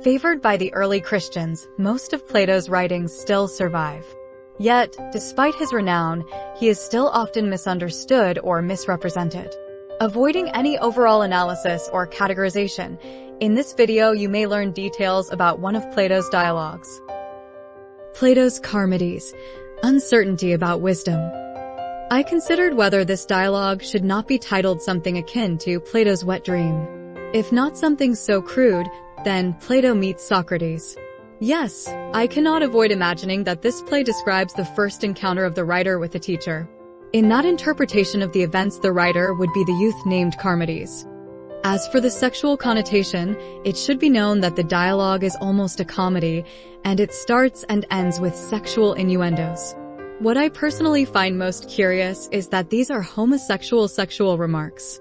Favored by the early Christians, most of Plato's writings still survive. Yet, despite his renown, he is still often misunderstood or misrepresented. Avoiding any overall analysis or categorization, in this video you may learn details about one of Plato's dialogues. Plato's Charmides, uncertainty about wisdom. I considered whether this dialogue should not be titled something akin to Plato's wet dream. If not something so crude, then Plato meets Socrates. Yes, I cannot avoid imagining that this play describes the first encounter of the writer with the teacher. In that interpretation of the events, the writer would be the youth named Charmides. As for the sexual connotation, it should be known that the dialogue is almost a comedy, and it starts and ends with sexual innuendos. What I personally find most curious is that these are homosexual sexual remarks.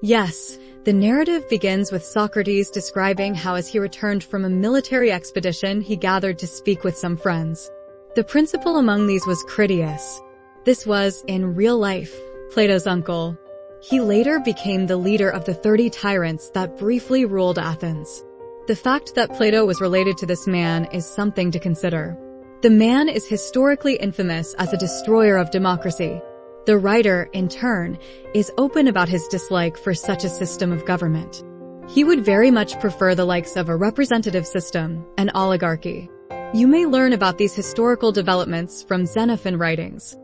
Yes, the narrative begins with Socrates describing how as he returned from a military expedition he gathered to speak with some friends. The principal among these was Critias. This was, in real life, Plato's uncle. He later became the leader of the 30 tyrants that briefly ruled Athens. The fact that Plato was related to this man is something to consider. The man is historically infamous as a destroyer of democracy. The writer, in turn, is open about his dislike for such a system of government. He would very much prefer the likes of a representative system, an oligarchy. You may learn about these historical developments from Xenophon writings.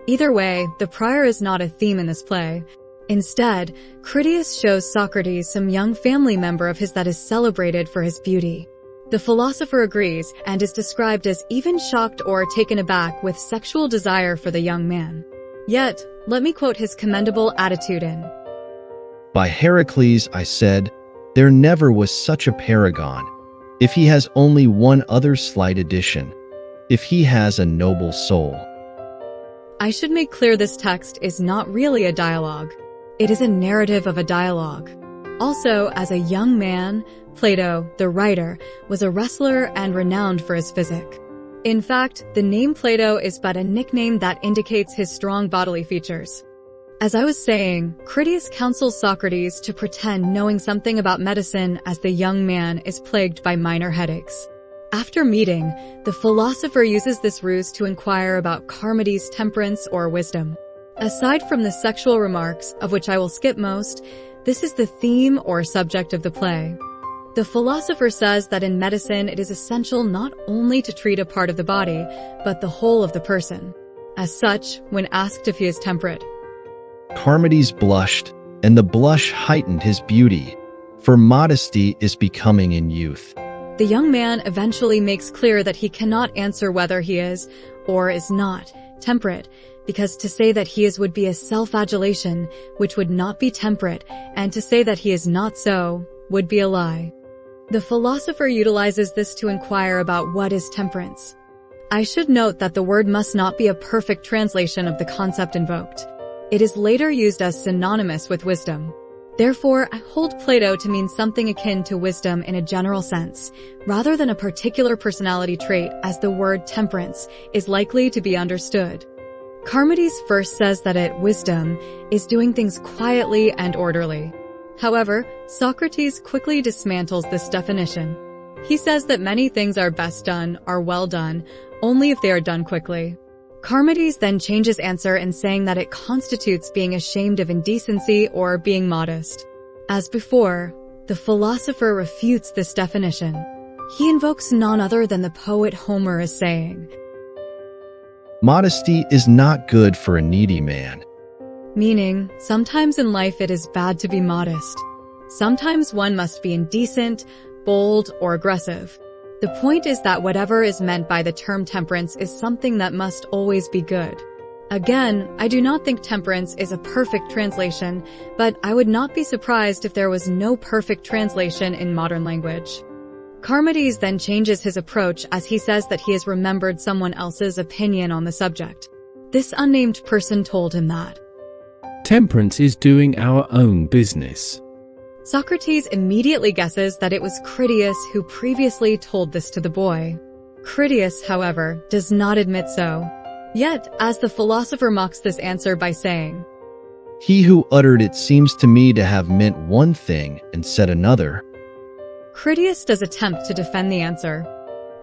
Either way, the prior is not a theme in this play. Instead, Critias shows Socrates some young family member of his that is celebrated for his beauty. The philosopher agrees and is described as even shocked or taken aback with sexual desire for the young man. Yet, let me quote his commendable attitude in By Heracles, I said, there never was such a paragon. If he has only one other slight addition, if he has a noble soul. I should make clear this text is not really a dialogue. It is a narrative of a dialogue. Also, as a young man, Plato, the writer, was a wrestler and renowned for his physique. In fact, the name Plato is but a nickname that indicates his strong bodily features. As I was saying, Critias counsels Socrates to pretend knowing something about medicine as the young man is plagued by minor headaches. After meeting, the philosopher uses this ruse to inquire about Charmides' temperance or wisdom. Aside from the sexual remarks, of which I will skip most, this is the theme or subject of the play. The philosopher says that in medicine it is essential not only to treat a part of the body, but the whole of the person. As such, when asked if he is temperate, Charmides blushed, and the blush heightened his beauty, for modesty is becoming in youth. The young man eventually makes clear that he cannot answer whether he is, or is not, temperate, because to say that he is would be a self-adulation, which would not be temperate, and to say that he is not so, would be a lie. The philosopher utilizes this to inquire about what is temperance. I should note that the word must not be a perfect translation of the concept invoked. It is later used as synonymous with wisdom. Therefore, I hold Plato to mean something akin to wisdom in a general sense, rather than a particular personality trait, as the word temperance is likely to be understood. Charmides first says that wisdom is doing things quietly and orderly. However, Socrates quickly dismantles this definition. He says that many things are best done, are well done, only if they are done quickly. Charmides then changes answer in saying that it constitutes being ashamed of indecency or being modest. As before, the philosopher refutes this definition. He invokes none other than the poet Homer as saying, Modesty is not good for a needy man. Meaning, sometimes in life it is bad to be modest. Sometimes one must be indecent, bold, or aggressive. The point is that whatever is meant by the term temperance is something that must always be good. Again, I do not think temperance is a perfect translation, but I would not be surprised if there was no perfect translation in modern language. Charmides then changes his approach as he says that he has remembered someone else's opinion on the subject. This unnamed person told him that temperance is doing our own business. Socrates immediately guesses that it was Critias who previously told this to the boy. Critias, however, does not admit so. Yet, as the philosopher mocks this answer by saying, He who uttered it seems to me to have meant one thing and said another. Critias does attempt to defend the answer.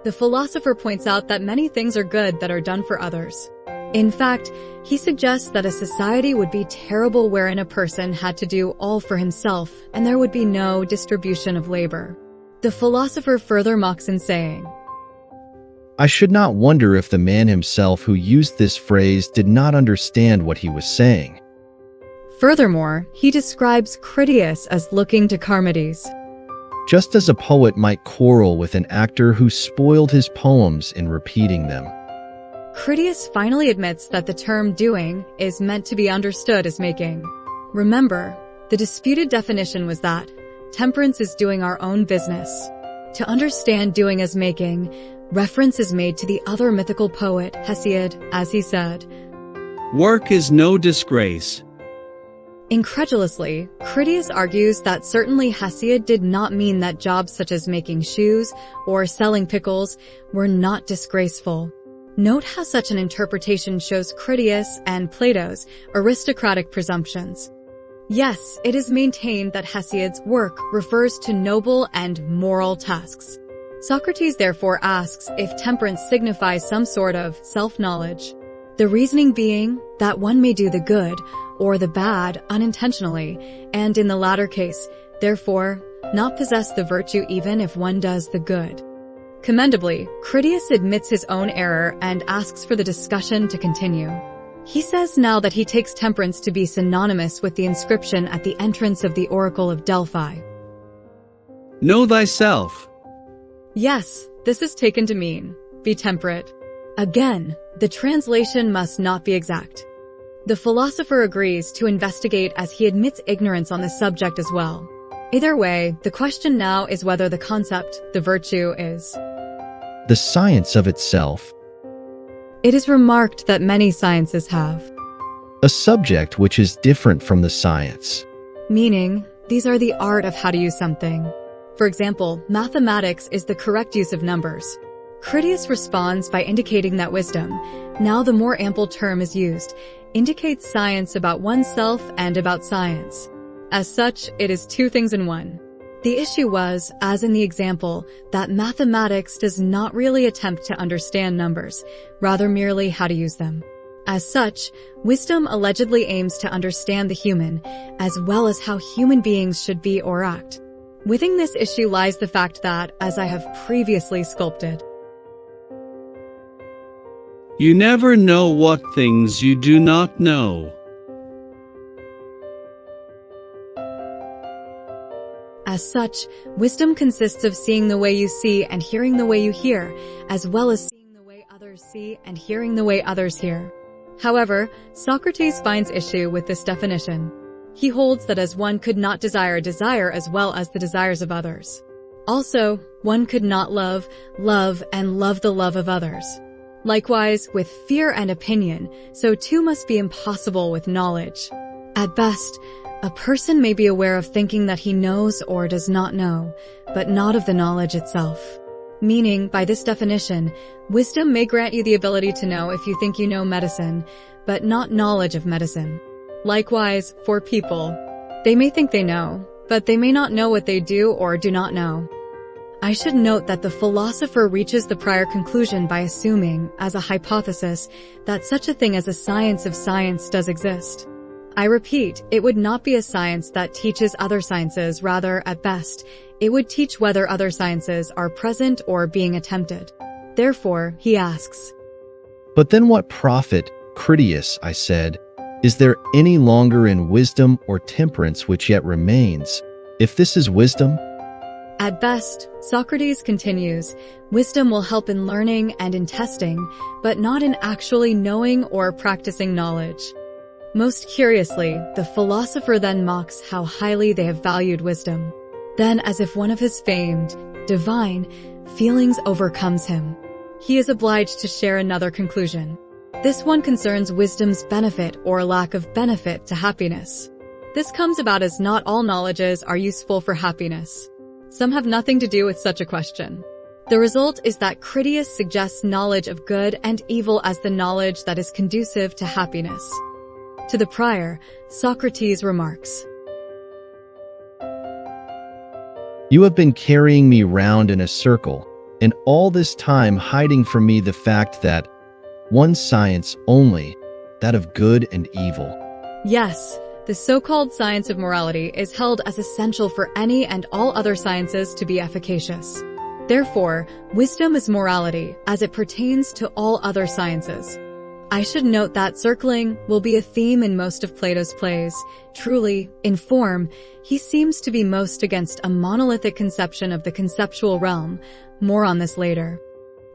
The philosopher points out that many things are good that are done for others. In fact, he suggests that a society would be terrible wherein a person had to do all for himself and there would be no distribution of labor. The philosopher further mocks in saying, I should not wonder if the man himself who used this phrase did not understand what he was saying. Furthermore, he describes Critias as looking to Charmides. Just as a poet might quarrel with an actor who spoiled his poems in repeating them. Critias finally admits that the term doing is meant to be understood as making. Remember, the disputed definition was that temperance is doing our own business. To understand doing as making, reference is made to the other mythical poet, Hesiod, as he said, "Work is no disgrace." Incredulously, Critias argues that certainly Hesiod did not mean that jobs such as making shoes or selling pickles were not disgraceful. Note how such an interpretation shows Critias and Plato's aristocratic presumptions. Yes, it is maintained that Hesiod's work refers to noble and moral tasks. Socrates therefore asks if temperance signifies some sort of self-knowledge. The reasoning being that one may do the good or the bad unintentionally, and in the latter case, therefore, not possess the virtue even if one does the good. Commendably, Critias admits his own error and asks for the discussion to continue. He says now that he takes temperance to be synonymous with the inscription at the entrance of the Oracle of Delphi. Know thyself. Yes, this is taken to mean, be temperate. Again, the translation must not be exact. The philosopher agrees to investigate as he admits ignorance on the subject as well. Either way, the question now is whether the concept, the virtue, is the science of itself, it is remarked that many sciences have a subject which is different from the science. Meaning, these are the art of how to use something. For example, mathematics is the correct use of numbers. Critias responds by indicating that wisdom, now the more ample term is used, indicates science about oneself and about science. As such, it is two things in one. The issue was, as in the example, that mathematics does not really attempt to understand numbers, rather merely how to use them. As such, wisdom allegedly aims to understand the human, as well as how human beings should be or act. Within this issue lies the fact that, as I have previously sculpted, You never know what things you do not know. As such, wisdom consists of seeing the way you see and hearing the way you hear, as well as seeing the way others see and hearing the way others hear. However, Socrates finds issue with this definition. He holds that as one could not desire a desire as well as the desires of others. Also, one could not love, and love the love of others. Likewise, with fear and opinion, so too must be impossible with knowledge. At best, a person may be aware of thinking that he knows or does not know, but not of the knowledge itself. Meaning, by this definition, wisdom may grant you the ability to know if you think you know medicine, but not knowledge of medicine. Likewise, for people, they may think they know, but they may not know what they do or do not know. I should note that the philosopher reaches the prior conclusion by assuming, as a hypothesis, that such a thing as a science of science does exist. I repeat, it would not be a science that teaches other sciences, rather, at best, it would teach whether other sciences are present or being attempted. Therefore, he asks, But then what profit, Critias, I said, is there any longer in wisdom or temperance which yet remains, if this is wisdom? At best, Socrates continues, wisdom will help in learning and in testing, but not in actually knowing or practicing knowledge. Most curiously, the philosopher then mocks how highly they have valued wisdom. Then, as if one of his famed, divine, feelings overcomes him, he is obliged to share another conclusion. This one concerns wisdom's benefit or lack of benefit to happiness. This comes about as not all knowledges are useful for happiness. Some have nothing to do with such a question. The result is that Critias suggests knowledge of good and evil as the knowledge that is conducive to happiness. To the prior, Socrates remarks, You have been carrying me round in a circle, and all this time hiding from me the fact that one science only, that of good and evil. Yes, the so-called science of morality is held as essential for any and all other sciences to be efficacious. Therefore, wisdom is morality as it pertains to all other sciences. I should note that circling will be a theme in most of Plato's plays. Truly, in form, he seems to be most against a monolithic conception of the conceptual realm. More on this later.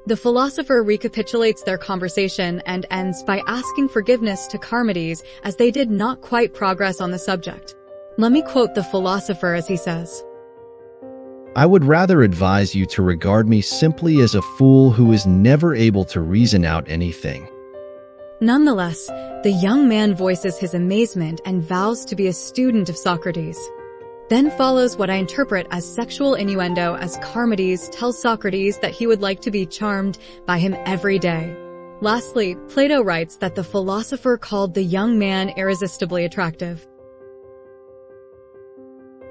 The philosopher recapitulates their conversation and ends by asking forgiveness to Charmides as they did not quite progress on the subject. Let me quote the philosopher as he says, I would rather advise you to regard me simply as a fool who is never able to reason out anything. Nonetheless, the young man voices his amazement and vows to be a student of Socrates. Then follows what I interpret as sexual innuendo as Charmides tells Socrates that he would like to be charmed by him every day. Lastly, Plato writes that the philosopher called the young man irresistibly attractive.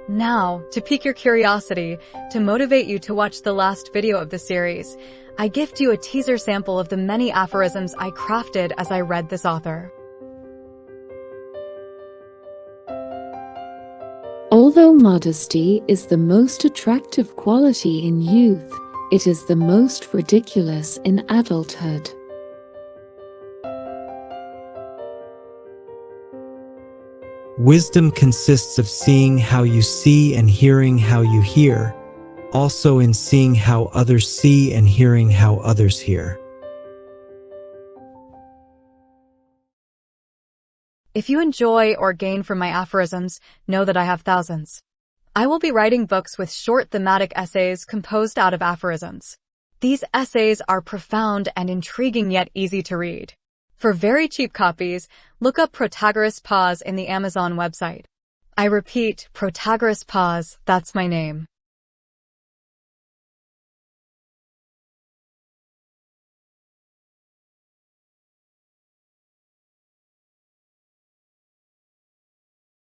Now, to pique your curiosity, to motivate you to watch the last video of the series, I gift you a teaser sample of the many aphorisms I crafted as I read this author. Although modesty is the most attractive quality in youth, it is the most ridiculous in adulthood. Wisdom consists of seeing how you see and hearing how you hear, also in seeing how others see and hearing how others hear. If you enjoy or gain from my aphorisms, know that I have thousands. I will be writing books with short thematic essays composed out of aphorisms. These essays are profound and intriguing yet easy to read. For very cheap copies, look up Protagoras Pause in the Amazon website. I repeat, Protagoras Pause, that's my name.